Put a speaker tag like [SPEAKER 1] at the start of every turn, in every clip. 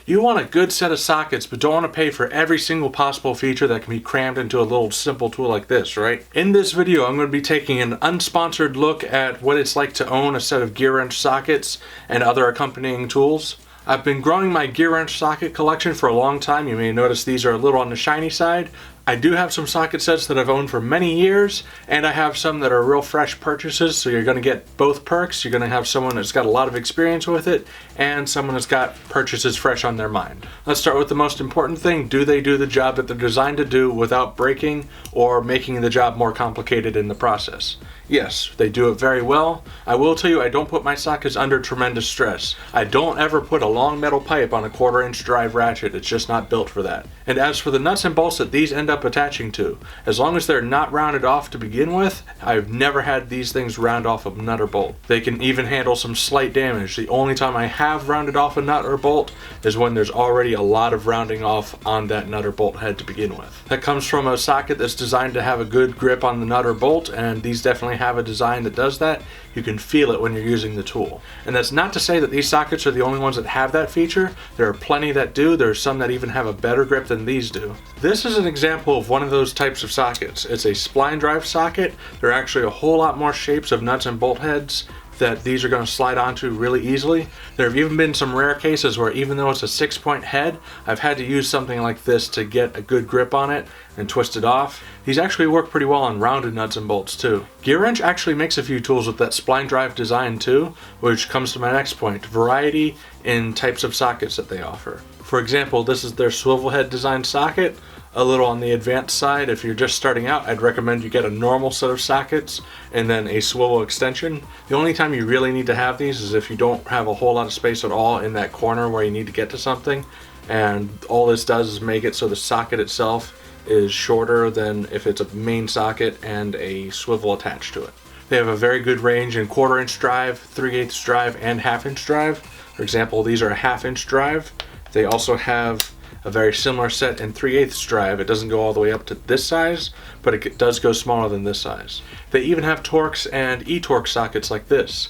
[SPEAKER 1] You want a good set of sockets, but don't want to pay for every single possible feature that can be crammed into a little simple tool like this, right? In this video, I'm going to be taking an unsponsored look at what it's like to own a set of Gearwrench sockets and other accompanying tools. I've been growing my Gearwrench socket collection for a long time. You may notice these are a little on the shiny side. I do have some socket sets that I've owned for many years, and I have some that are real fresh purchases, so you're going to get both perks. You're going to have someone that's got a lot of experience with it, and someone that's got purchases fresh on their mind. Let's start with the most important thing. Do they do the job that they're designed to do without breaking or making the job more complicated in the process? Yes, they do it very well. I will tell you, I don't put my sockets under tremendous stress. I don't ever put a long metal pipe on a 1/4-inch drive ratchet. It's just not built for that. And as for the nuts and bolts that these end up attaching to, as long as they're not rounded off to begin with, I've never had these things round off a nut or bolt. They can even handle some slight damage. The only time I have rounded off a nut or bolt is when there's already a lot of rounding off on that nut or bolt head to begin with. That comes from a socket that's designed to have a good grip on the nut or bolt, and these definitely have a design that does that. You can feel it when you're using the tool. And that's not to say that these sockets are the only ones that have that feature. There are plenty that do. There's some that even have a better grip than these do. This is an example of one of those types of sockets. It's a spline drive socket. There are actually a whole lot more shapes of nuts and bolt heads that these are going to slide onto really easily. There have even been some rare cases where even though it's a 6-point head, I've had to use something like this to get a good grip on it and twist it off. These actually work pretty well on rounded nuts and bolts too. Gearwrench actually makes a few tools with that spline drive design too, which comes to my next point, variety in types of sockets that they offer. For example, this is their Swivel-Head design socket. A little on the advanced side. If you're just starting out, I'd recommend you get a normal set of sockets and then a swivel extension. The only time you really need to have these is if you don't have a whole lot of space at all in that corner where you need to get to something, and all this does is make it so the socket itself is shorter than if it's a main socket and a swivel attached to it. They have a very good range in 1/4-inch drive, 3/8 drive, and 1/2-inch drive. For example, these are a 1/2-inch drive. They also have a very similar set in 3/8 drive. It doesn't go all the way up to this size, but it does go smaller than this size. They even have Torx and e-Torx sockets like this.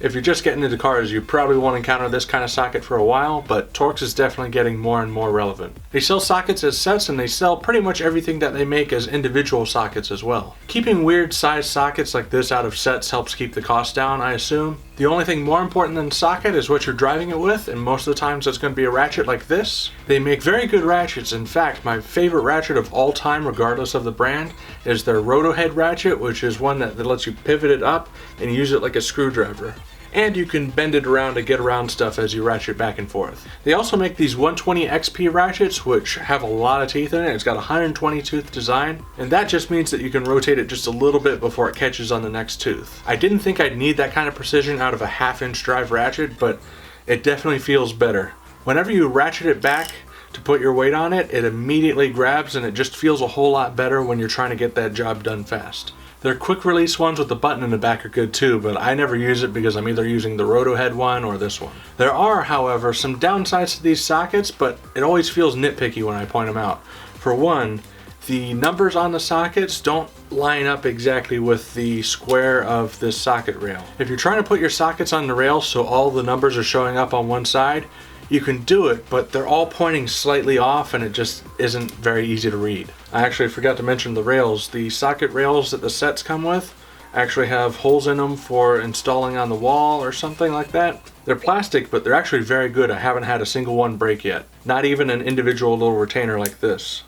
[SPEAKER 1] If you're just getting into cars, you probably won't encounter this kind of socket for a while, but Torx is definitely getting more and more relevant. They sell sockets as sets, and they sell pretty much everything that they make as individual sockets as well. Keeping weird sized sockets like this out of sets helps keep the cost down, I assume. The only thing more important than socket is what you're driving it with, and most of the times it's going to be a ratchet like this. They make very good ratchets. In fact, my favorite ratchet of all time, regardless of the brand, is their Roto head ratchet, which is one that lets you pivot it up and use it like a screwdriver. And you can bend it around to get around stuff as you ratchet back and forth. They also make these 120 XP ratchets, which have a lot of teeth in it. It's got a 120 tooth design, and that just means that you can rotate it just a little bit before it catches on the next tooth. I didn't think I'd need that kind of precision out of a 1/2-inch drive ratchet, but it definitely feels better. Whenever you ratchet it back to put your weight on it, it immediately grabs, and it just feels a whole lot better when you're trying to get that job done fast. Their quick release ones with the button in the back are good too, but I never use it because I'm either using the Roto head one or this one. There are, however, some downsides to these sockets, but it always feels nitpicky when I point them out. For one, the numbers on the sockets don't line up exactly with the square of this socket rail. If you're trying to put your sockets on the rail so all the numbers are showing up on one side, you can do it, but they're all pointing slightly off and it just isn't very easy to read. I actually forgot to mention the rails. The socket rails that the sets come with actually have holes in them for installing on the wall or something like that. They're plastic, but they're actually very good. I haven't had a single one break yet. Not even an individual little retainer like this.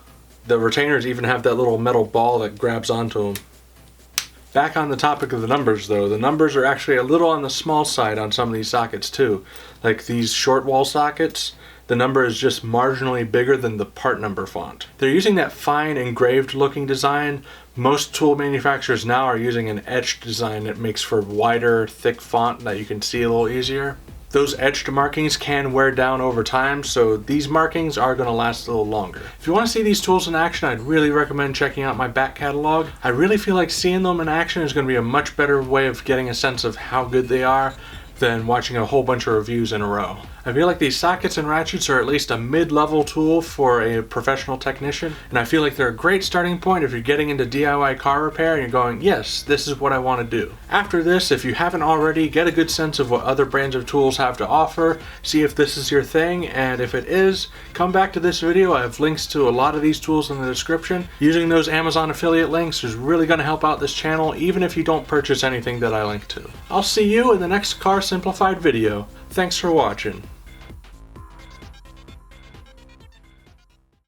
[SPEAKER 1] The retainers even have that little metal ball that grabs onto them. Back on the topic of the numbers though, the numbers are actually a little on the small side on some of these sockets too. Like these short wall sockets, the number is just marginally bigger than the part number font. They're using that fine engraved looking design. Most tool manufacturers now are using an etched design that makes for wider, thick font that you can see a little easier. Those etched markings can wear down over time, so these markings are going to last a little longer. If you want to see these tools in action, I'd really recommend checking out my back catalog. I really feel like seeing them in action is going to be a much better way of getting a sense of how good they are than watching a whole bunch of reviews in a row. I feel like these sockets and ratchets are at least a mid-level tool for a professional technician, and I feel like they're a great starting point if you're getting into DIY car repair and you're going, yes, this is what I want to do. After this, if you haven't already, get a good sense of what other brands of tools have to offer, see if this is your thing, and if it is, come back to this video. I have links to a lot of these tools in the description. Using those Amazon affiliate links is really going to help out this channel, even if you don't purchase anything that I link to. I'll see you in the next Car Simplified video. Thanks for watching.